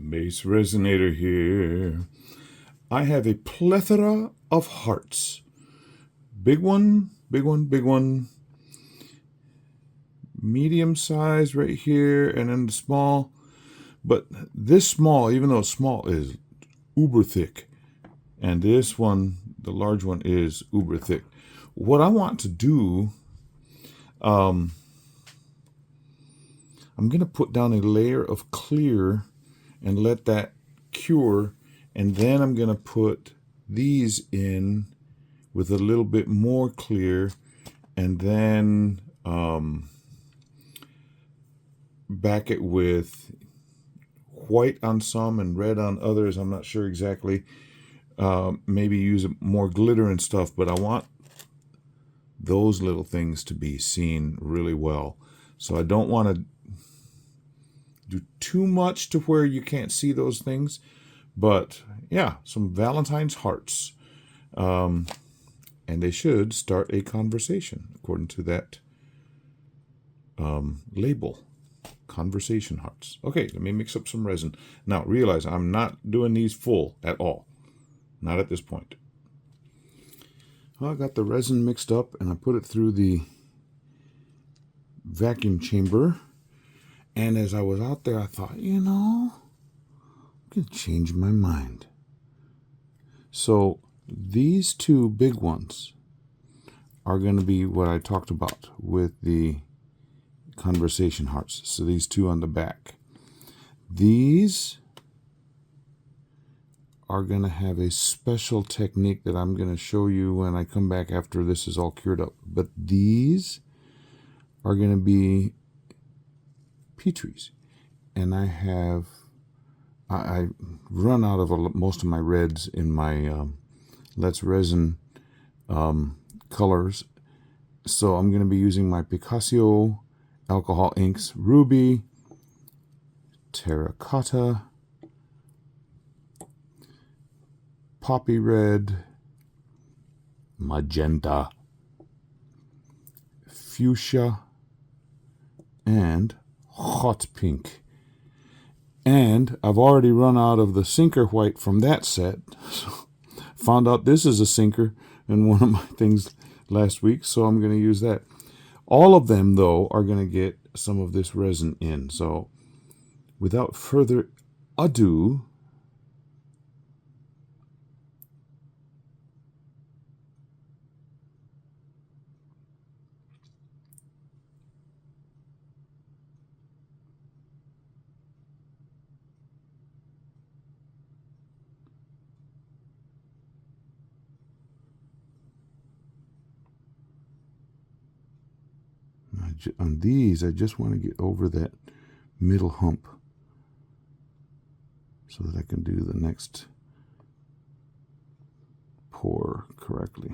BassResinator here. I have a plethora of hearts. Big one, big one, big one. Medium size right here, and then the small. But this small, even though it's small, is uber thick. And this one, the large one, is uber thick. What I want to do, I'm going to put down a layer of clear and let that cure, and then I'm going to put these in with a little bit more clear, and then back it with white on some and red on others. I'm not sure exactly. Maybe use more glitter and stuff, but I want those little things to be seen really well. So I don't want to do too much to where you can't see those things. But yeah, some Valentine's hearts. And they should start a conversation according to that label. Conversation hearts. Okay, let me mix up some resin. Now realize I'm not doing these full at all. Not at this point. Well, I got the resin mixed up and I put it through the vacuum chamber. And as I was out there, I thought, I'm going to change my mind. So these two big ones are going to be what I talked about with the conversation hearts. So these two on the back. These are going to have a special technique that I'm going to show you when I come back after this is all cured up. But these are going to be Petries. And I run out of most of my reds in my Let's Resin colors. So I'm going to be using my Picasso alcohol inks, Ruby, Terracotta, Poppy Red, Magenta, Fuchsia, and Hot Pink. And I've already run out of the Sinker White from that set. So found out this is a sinker in one of my things last week, so I'm going to use that. All of them, though, are going to get some of this resin in. So without further ado, on these, I just want to get over that middle hump so that I can do the next pour correctly.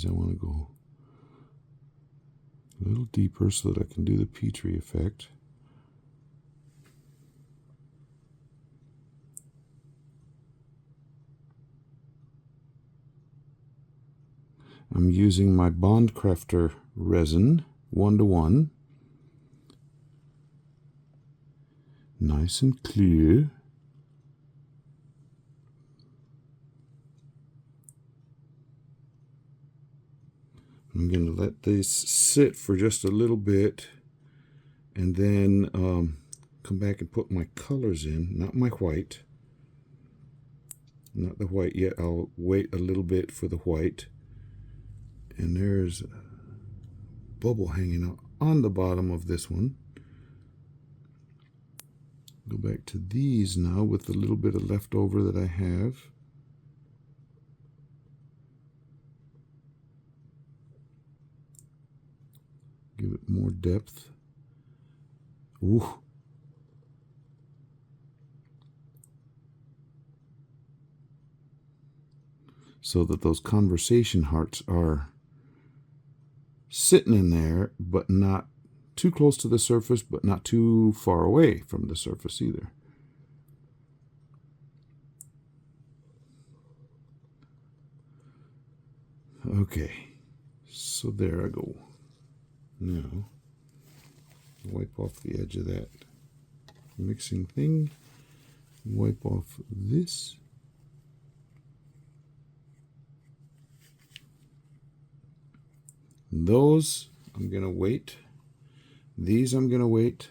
I want to go a little deeper so that I can do the Petrie effect. I'm using my Bond Crafter resin 1:1. Nice and clear. I'm going to let this sit for just a little bit and then come back and put my colors in, not my white. Not the white yet. I'll wait a little bit for the white. And there's a bubble hanging out on the bottom of this one. Go back to these now with the little bit of leftover that I have. Give it more depth. Ooh. So that those conversation hearts are sitting in there, but not too close to the surface, but not too far away from the surface either. Okay, so there I go. Now, wipe off the edge of that mixing thing. Wipe off this. Those I'm gonna wait. These I'm gonna wait.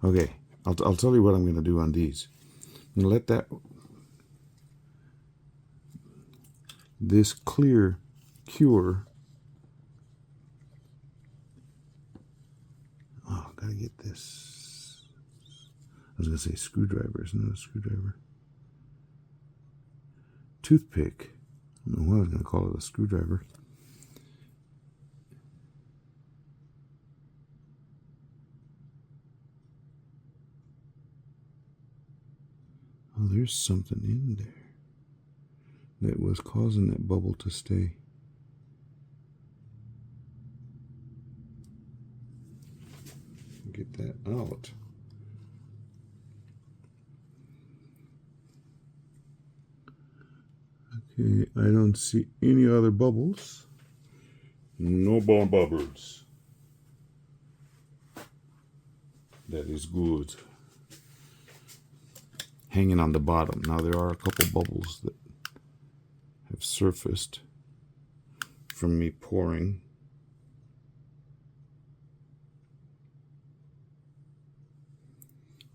Okay, I'll tell you what I'm gonna do on these. I'm gonna let this clear cure. Oh, gotta get this. I was gonna say screwdriver. Isn't it a screwdriver? Toothpick. I don't know why I was gonna call it a screwdriver. Oh, there's something in there that was causing that bubble to stay. Get that out. Okay, I don't see any other bubbles. No more bubbles. That is good. Hanging on the bottom. Now there are a couple bubbles that have surfaced from me pouring.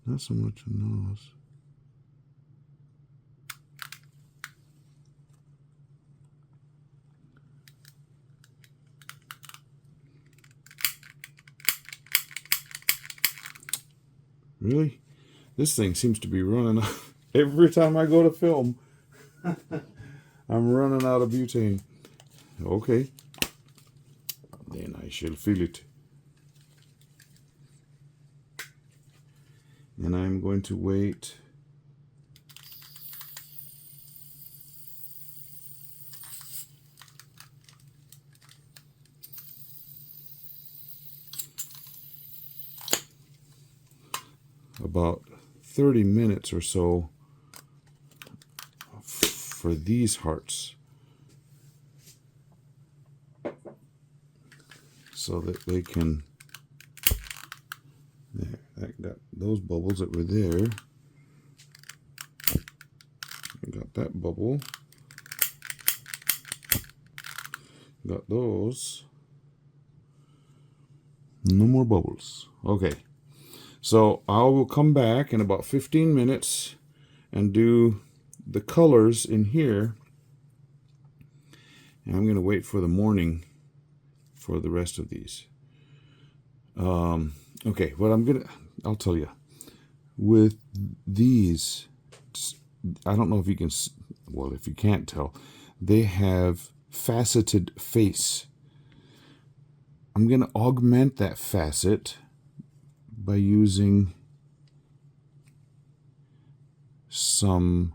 Not so much on those. Really? This thing seems to be running out. Every time I go to film, I'm running out of butane. Okay. Then I shall fill it. And I'm going to wait about 30 minutes or so for these hearts, so that they can, there, that got those bubbles that were there. I got that bubble. Got those. No more bubbles. Okay. So I will come back in about 15 minutes and do the colors in here. And I'm going to wait for the morning for the rest of these. Okay, what I'll tell you. With these, I don't know if you can, well, if you can't tell, they have faceted face. I'm going to augment that facet by using some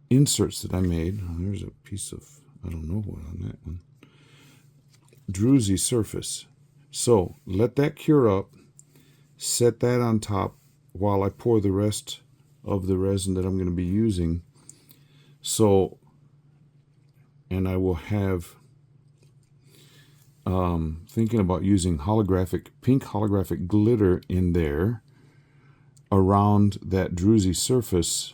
inserts that I made. Oh, there's a piece of, I don't know what on that one. Druzy surface. So let that cure up, set that on top while I pour the rest of the resin that I'm going to be using. So, and I will have, thinking about using pink holographic glitter in there around that druzy surface.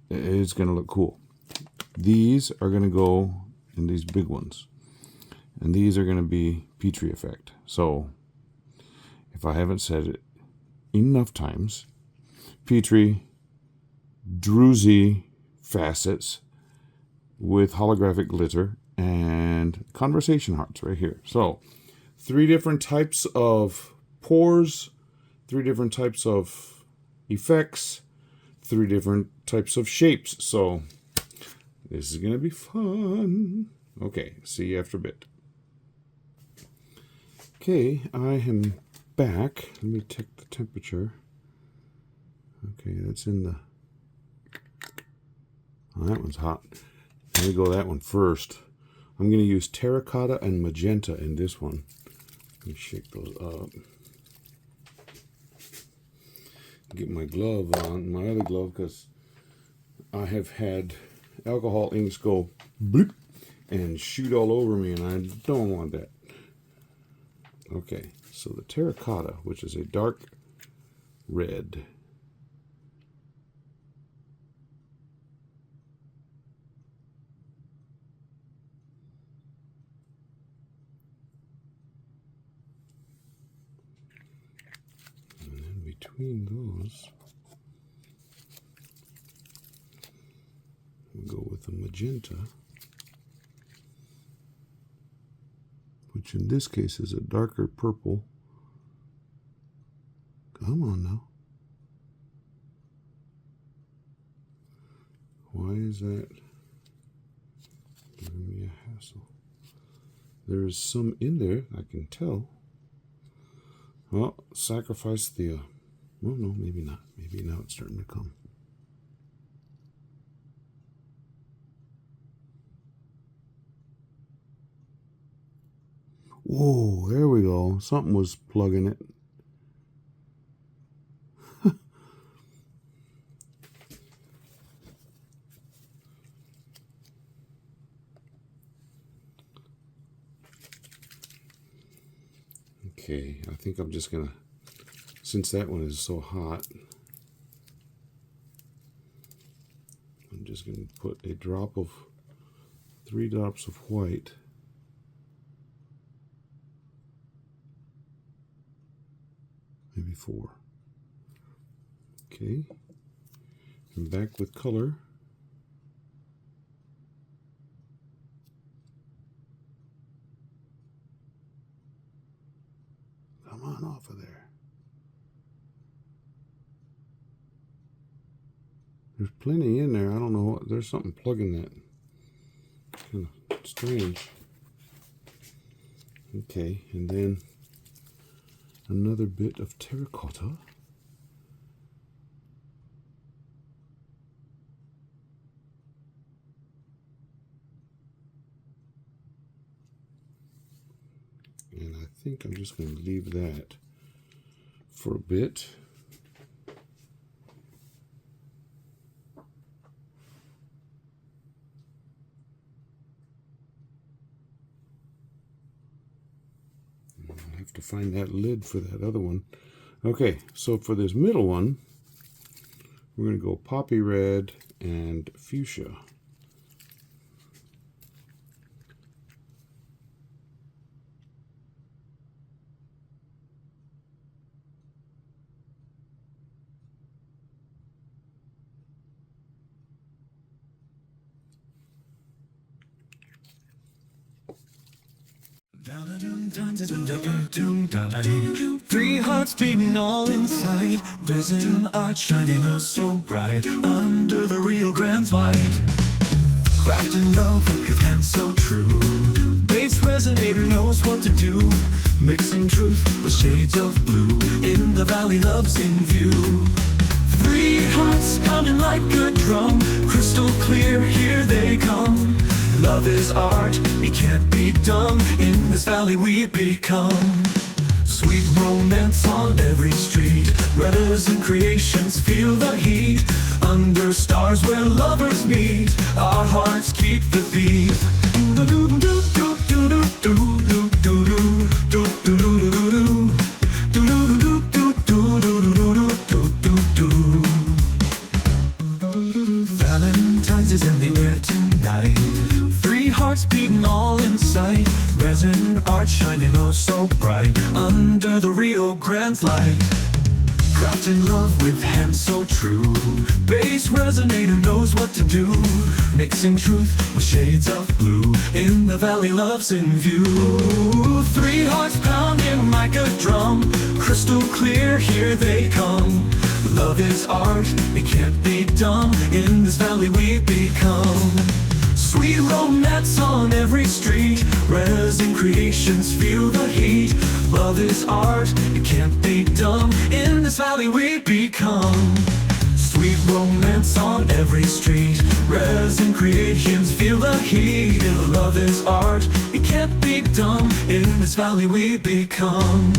It's going to look cool. These are going to go in these big ones, and these are going to be Petri effect. So if I haven't said it enough times, Petri druzy facets with holographic glitter and conversation hearts right here. So 3 different types of pours, 3 different types of effects, 3 different types of shapes. So this is going to be fun. Okay, see you after a bit. Okay, I am back. Let me check the temperature. Okay, that's in the... Oh, that one's hot. Let me go that one first. I'm going to use terracotta and magenta in this one. Let me shake those up. Get my glove on, my other glove, because I have had alcohol inks go bloop and shoot all over me, and I don't want that. Okay, so the terracotta, which is a dark red. And then between those, we'll go with the magenta, which in this case is a darker purple. Come on now. Why is that giving me a hassle? There is some in there, I can tell. Well, sacrifice the, well, no, maybe not. Maybe now it's starting to come. Whoa, there we go. Something was plugging it. Okay, I think I'm just gonna, since that one is so hot, I'm just gonna put a drop of, 3 drops of white. Maybe 4. Okay, and back with color. Come on off of there. There's plenty in there. I don't know what, there's something plugging that. Kind of strange. Okay, and then another bit of terracotta. And I think I'm just going to leave that for a bit. I'll have to find that lid for that other one. Okay, so for this middle one, we're going to go poppy red and fuchsia. Three hearts beating all inside, resin art shining oh so bright under the Rio Grande's light. Crafting love with hands so true. BassResinator knows what to do, mixing truth with shades of blue. In the valley, love's in view. 3 hearts pounding like a drum, crystal clear, here they come. Love is art, it can't be done. In this valley we become. Sweet romance on every street, resin creations feel the heat. Under stars where lovers meet, our hearts keep the beat. Valentine's is in the air tonight. 3 hearts beating all in sight. Resin art shining oh so bright under the Rio Grande's light. Crafting love with hands so true. BassResinator knows what to do, mixing truth with shades of blue. In the valley, love's in view. 3 hearts pounding like a drum, crystal clear, here they come. Love is art, it can't be done. In this valley we become. Sweet romance on every street, resin creations feel the heat. Love is art, it can't be done. In this valley we become. Sweet romance on every street. Resin creations feel the heat. Love is art, it can't be done. In this valley we become.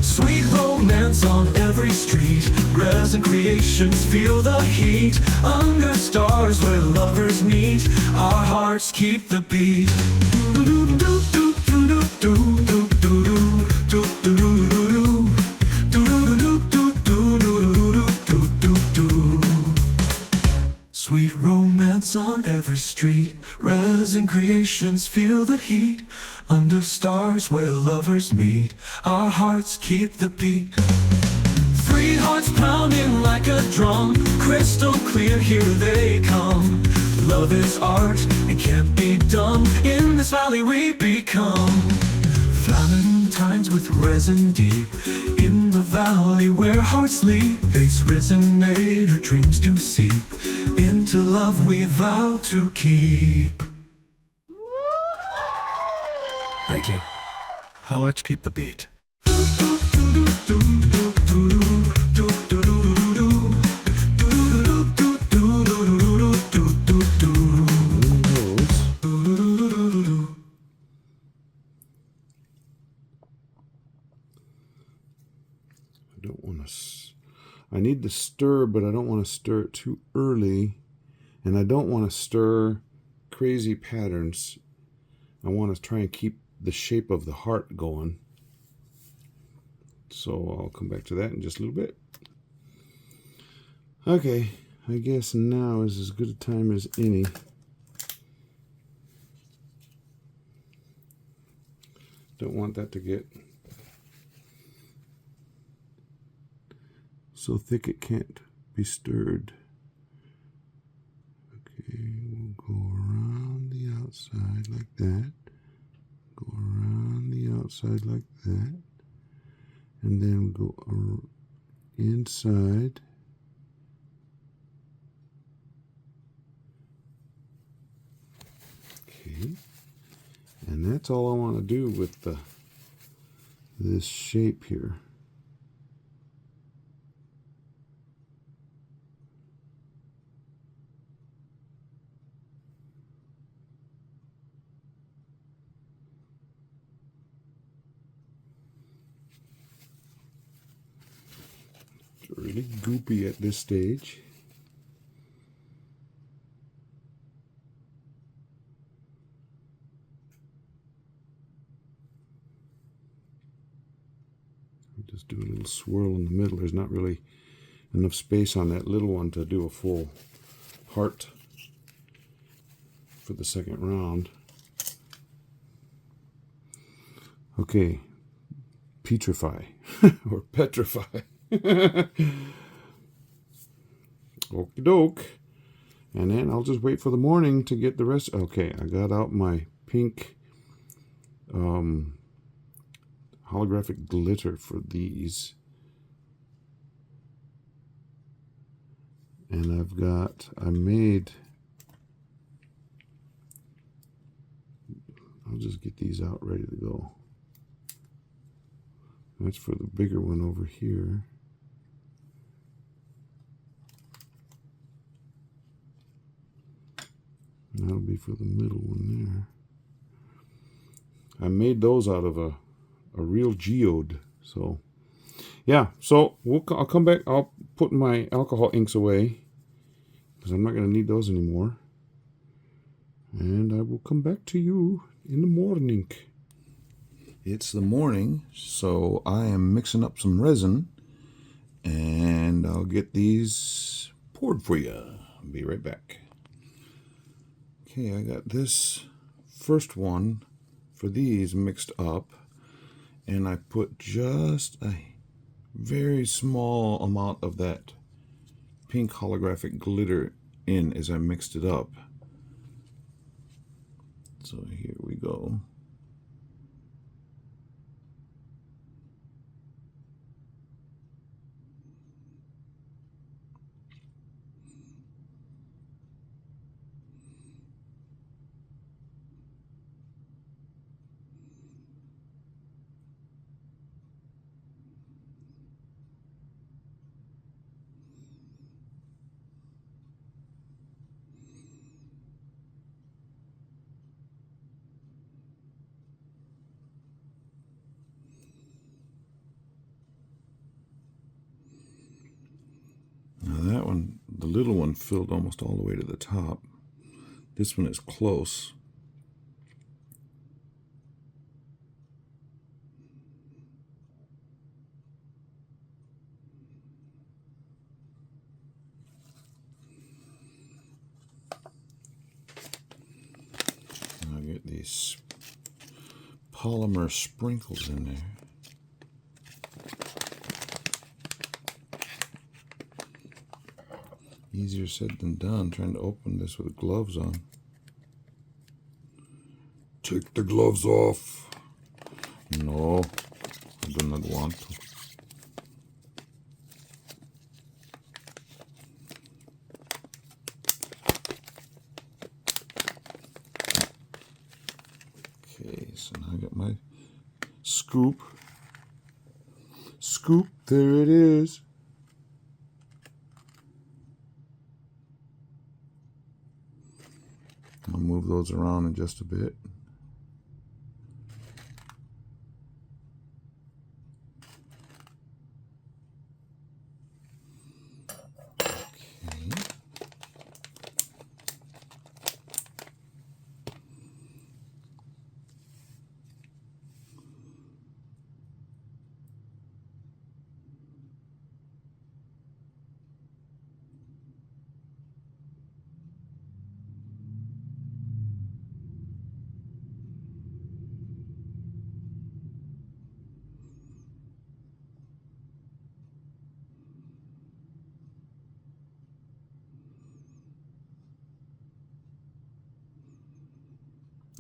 Sweet romance on every street. Resin creations feel the heat. Under stars where lovers meet, our hearts keep the beat. Sweet romance on every street. Resin creations feel the heat. Under stars where lovers meet, our hearts keep the beat. Three hearts pounding like a drum, crystal clear, here they come. Love is art, it can't be done. In this valley we become. Valentines with resin deep. In the valley where hearts leap, BassResinator dreams do seep. Into love we vow to keep. Ricky, how much keep the beat? I need to stir, but I don't want to stir it too early, and I don't want to stir crazy patterns. I want to try and keep the shape of the heart going. So I'll come back to that in just a little bit. Okay, I guess now is as good a time as any. Don't want that to get so thick it can't be stirred. Okay, we'll go around the outside like that. Go around the outside like that. And then go inside. Okay. And that's all I want to do with this shape here. Really goopy at this stage. I'll just do a little swirl in the middle. There's not really enough space on that little one to do a full heart for the second round. Okay, petrify or petrify. Okie doke. And then I'll just wait for the morning to get the rest. Okay, I got out my pink holographic glitter for these. And I'll just get these out ready to go. That's for the bigger one over here. And that'll be for the middle one there. I made those out of a real geode. So, yeah. So I'll come back. I'll put my alcohol inks away because I'm not going to need those anymore. And I will come back to you in the morning. It's the morning, so I am mixing up some resin, and I'll get these poured for you. I'll be right back. Okay, I got this first one for these mixed up, and I put just a very small amount of that pink holographic glitter in as I mixed it up. So here we go. little one filled almost all the way to the top. This one is close. I'll get these polymer sprinkles in there. Easier said than done trying to open this with gloves on. Take the gloves off. No, I do not want to. Okay, so now I got my scoop. Scoop, there it is. I'll move those around in just a bit. Okay.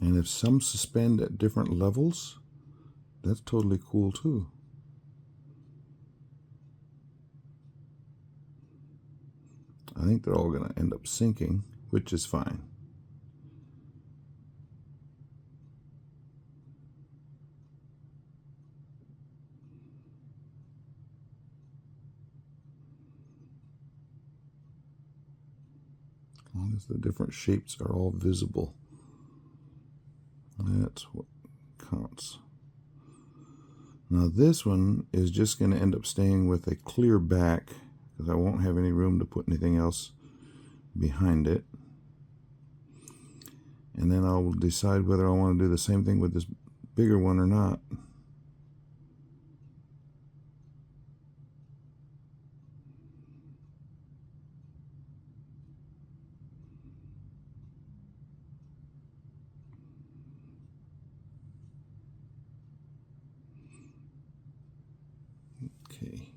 And if some suspend at different levels, that's totally cool too. I think they're all going to end up sinking, which is fine. As long as the different shapes are all visible. That's what counts. Now this one is just going to end up staying with a clear back because I won't have any room to put anything else behind it. And then I'll decide whether I want to do the same thing with this bigger one or not. Okay.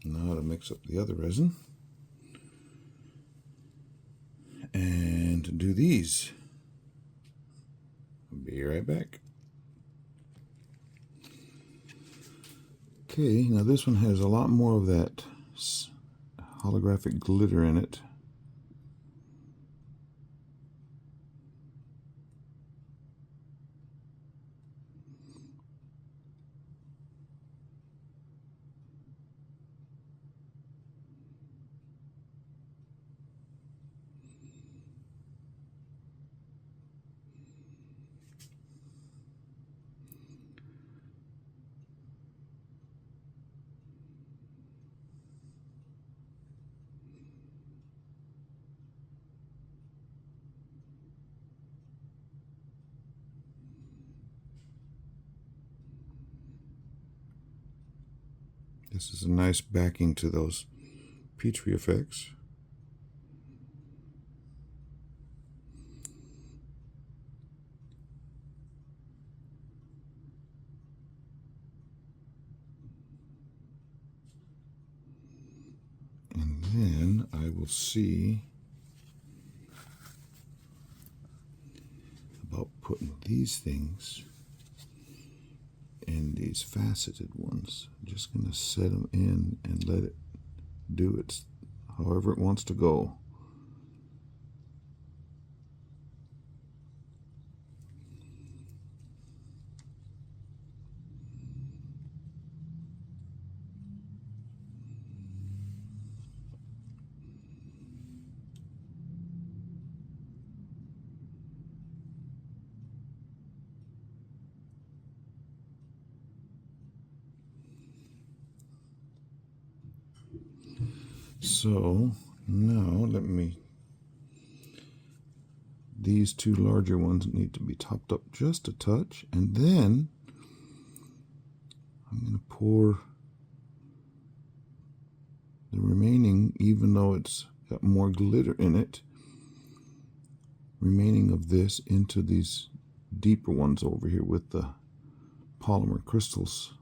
Now to mix up the other resin. And to do these. I'll be right back. Okay, now this one has a lot more of that holographic glitter in it. This is a nice backing to those Petri effects. And then I will see about putting these things in these faceted ones. I'm just going to set them in and let it do its however it wants to go. So now these two larger ones need to be topped up just a touch, and then I'm going to pour the remaining, even though it's got more glitter in it, remaining of this into these deeper ones over here with the polymer crystals.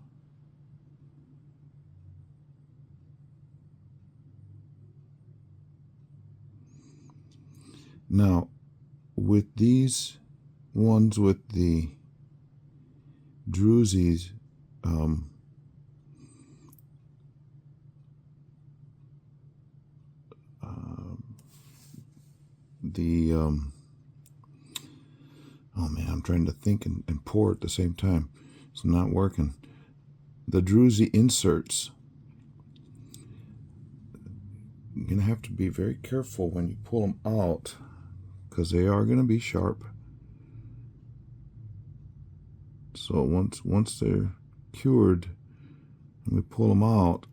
Now, with these ones with the drusies, oh man, I'm trying to think and pour at the same time. It's not working. The druzy inserts, you're going to have to be very careful when you pull them out, because they are going to be sharp. So once they're cured and we pull them out,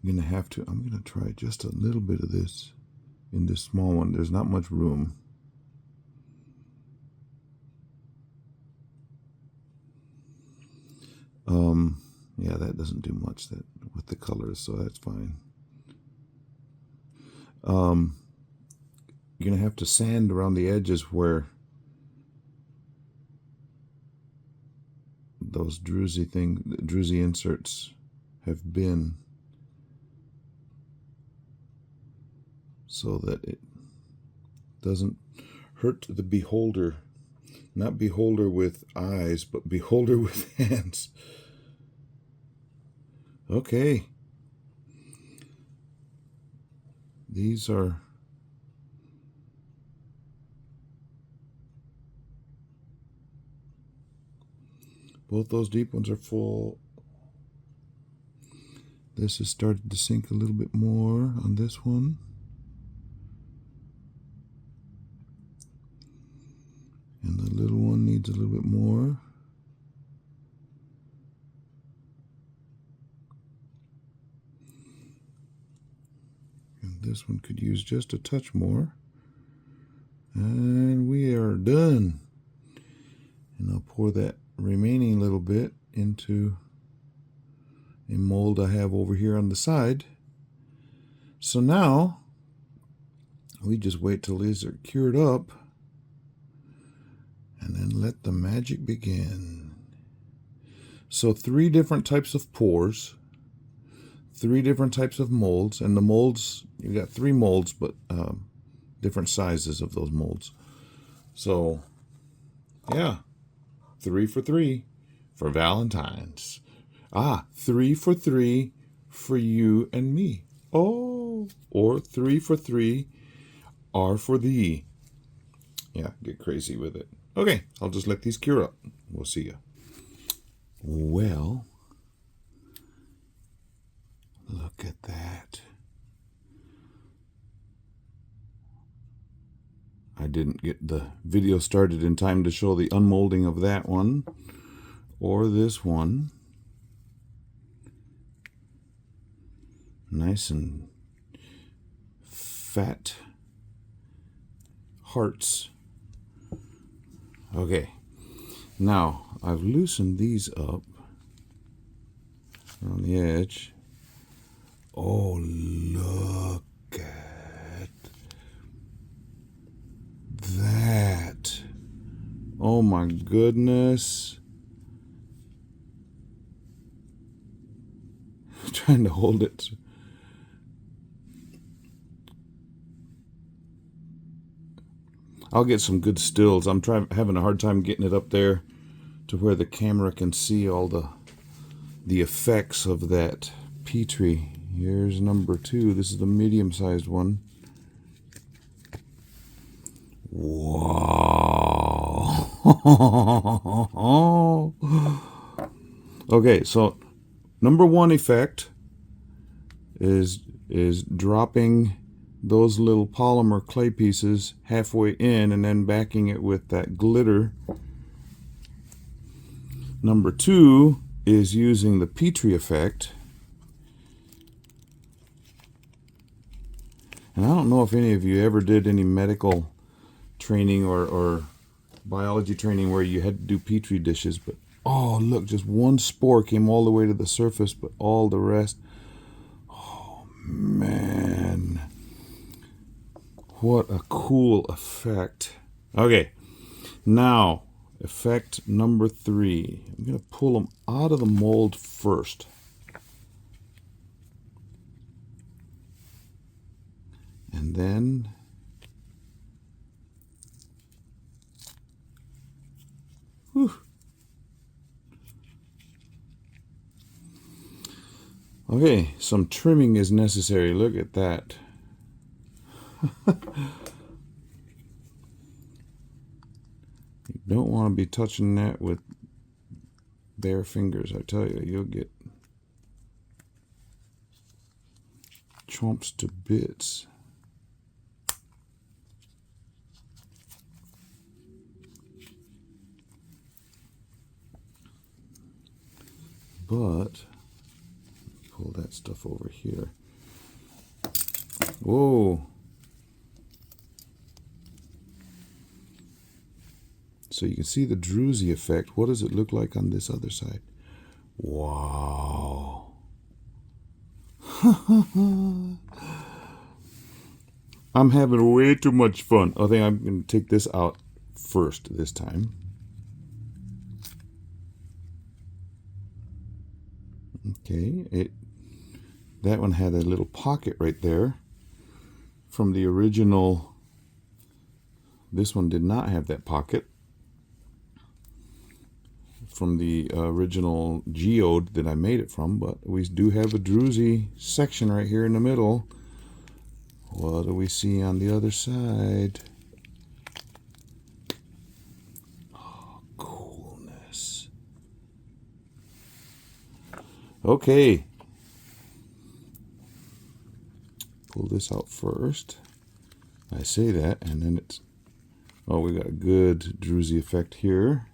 I'm going to try just a little bit of this in this small one. There's not much room. Yeah, that doesn't do much with the colors, so that's fine. You're going to have to sand around the edges where those druzy inserts have been, so that it doesn't hurt the beholder. Not beholder with eyes, but beholder with hands. Okay. These are both those deep ones are full. This has started to sink a little bit more on this one. And the little one needs a little bit more. And this one could use just a touch more. And we are done. And I'll pour that remaining little bit into a mold I have over here on the side. So now we just wait till these are cured up, and then let the magic begin. So 3 different types of pours, 3 different types of molds, and the molds, you got 3 molds, but different sizes of those molds. So yeah, 3 for 3 for Valentine's. 3 for 3 for you and me. Oh, or 3 for 3 are for thee. Yeah, get crazy with it. Okay, I'll just let these cure up. We'll see you. Well, look at that. I didn't get the video started in time to show the unmolding of that one or this one. Nice and fat hearts. Okay, now I've loosened these up on the edge. Oh, look at that. Oh my goodness. I'm trying to hold it. I'll get some good stills. I'm having a hard time getting it up there to where the camera can see all the effects of that Petri. Here's number 2. This is the medium-sized one. Wow. Okay, so number 1 effect is dropping those little polymer clay pieces halfway in and then backing it with that glitter. Number 2 is using the Petri effect And I don't know if any of you ever did any medical training or biology training where you had to do petri dishes, but oh look, just one spore came all the way to the surface, but all the rest, oh man, what a cool effect. Okay, now effect number 3. I'm going to pull them out of the mold first. And then whew. Okay, some trimming is necessary. Look at that. You don't want to be touching that with bare fingers. I tell you, you'll get chomped to bits. But pull that stuff over here. Whoa. So you can see the druzy effect. What does it look like on this other side? Wow. I'm having way too much fun. I think I'm going to take this out first this time. Okay, that one had a little pocket right there from the original. This one did not have that pocket from the original geode that I made it from, but we do have a druzy section right here in the middle. What do we see on the other side? Oh, coolness. Okay. Pull this out first. I say that, and then it's, oh, we got a good druzy effect here.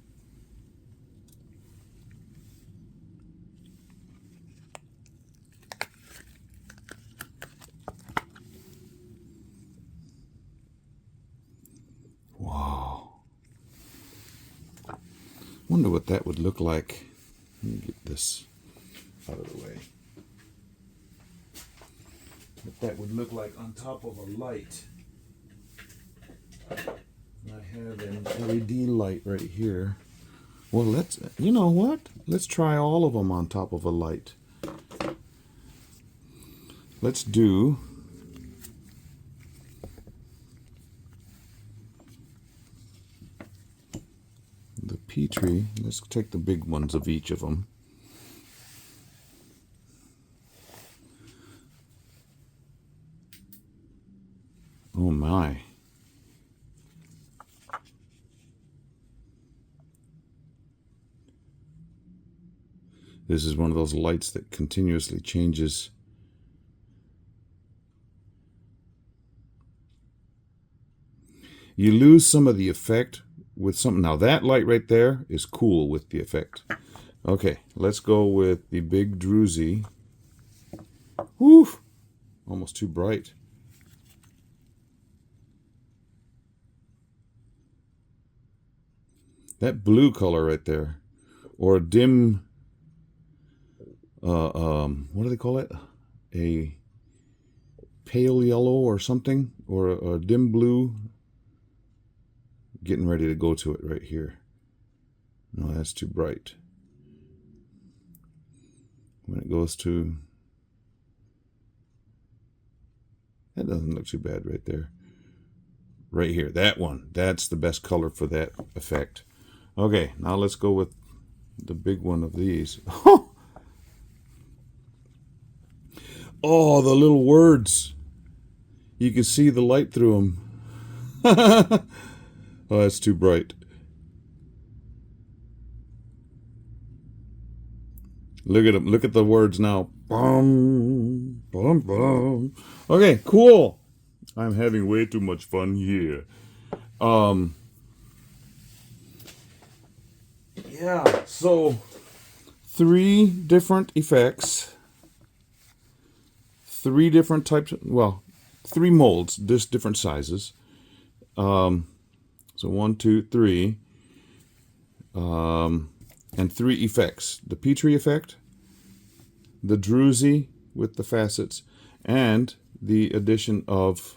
Wow. Wonder what that would look like. Let me get this out of the way. What that would look like on top of a light. I have an LED light right here. Well, let's, you know what? Let's try all of them on top of a light. Let's do the Petri. Let's take the big ones of each of them. Oh my. This is one of those lights that continuously changes. You lose some of the effect with something. Now that light right there is cool with the effect. Okay, let's go with the big druzy. Whew, almost too bright. That blue color right there, or a dim, what do they call it? A pale yellow or something, or a dim blue. Getting ready to go to it right here. No, that's too bright. When it goes to, that doesn't look too bad right there. Right here, that one. That's the best color for that effect. Okay, now let's go with the big one of these. Oh, the little words. You can see the light through them. Oh, that's too bright. Look at them. Look at the words now. Bum, bum, bum. Okay, cool. I'm having way too much fun here. Yeah, so 3 different effects. 3 different types, well, 3 molds, just different sizes. So 1, 2, 3, and 3 effects: the Petrie effect, the druzy with the facets, and the addition of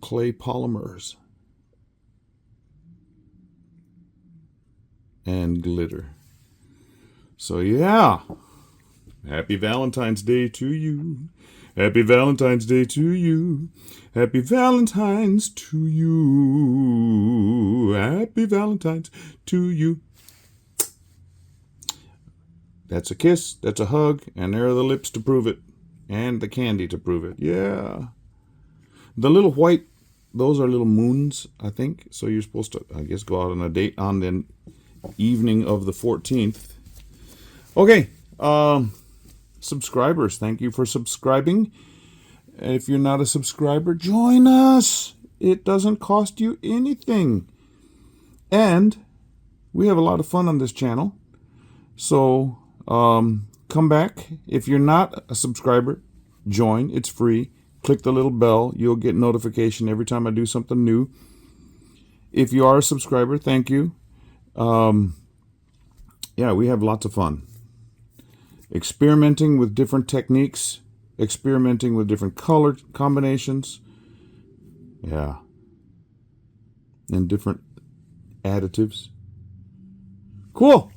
clay polymers and glitter. So yeah, happy Valentine's Day to you. Happy Valentine's Day to you. Happy Valentine's to you. Happy Valentine's to you. That's a kiss, that's a hug, and there are the lips to prove it, and the candy to prove it. Yeah. The little white, those are little moons, I think. So you're supposed to, I guess, go out on a date on the evening of the 14th. Okay. Subscribers, thank you for subscribing. If you're not a subscriber, join us. It doesn't cost you anything. And we have a lot of fun on this channel. So come back. If you're not a subscriber, join. It's free. Click the little bell. You'll get notification every time I do something new. If you are a subscriber, thank you. Yeah, we have lots of fun. Experimenting with different techniques, experimenting with different color combinations, yeah, and different additives. Cool.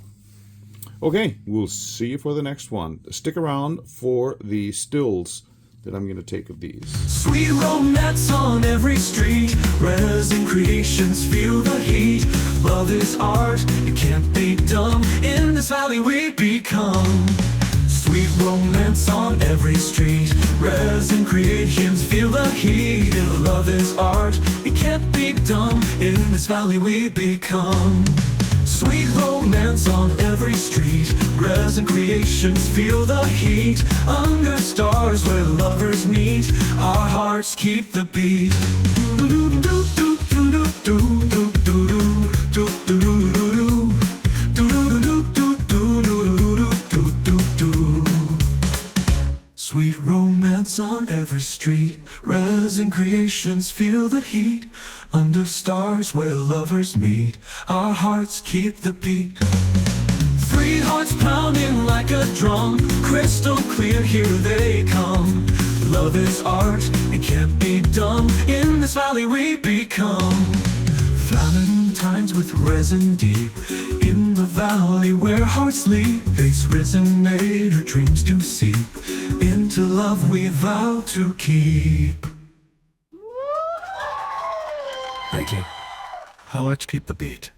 Okay, we'll see you for the next one. Stick around for the stills that I'm going to take of these. Sweet romance on every street. Resin creations, feel the heat. Love is art, it can't be done. In this valley we become. Sweet romance on every street. Resin creations, feel the heat. Love is art, it can't be done. In this valley we become. Sweet romance on every street. Resin creations, feel the heat. Under stars where lovers meet, our hearts keep the beat. Sweet romance on every street. Resin creations, feel the heat. Under stars where lovers meet, our hearts keep the beat. 3 hearts pounding like a drum. Crystal clear, here they come. Love is art, it can't be done. In this valley we become. Valentines with resin deep. In the valley where hearts sleep. BassResinator dreams to seep. Into love we vow to keep. Ricky, how much keep the beat?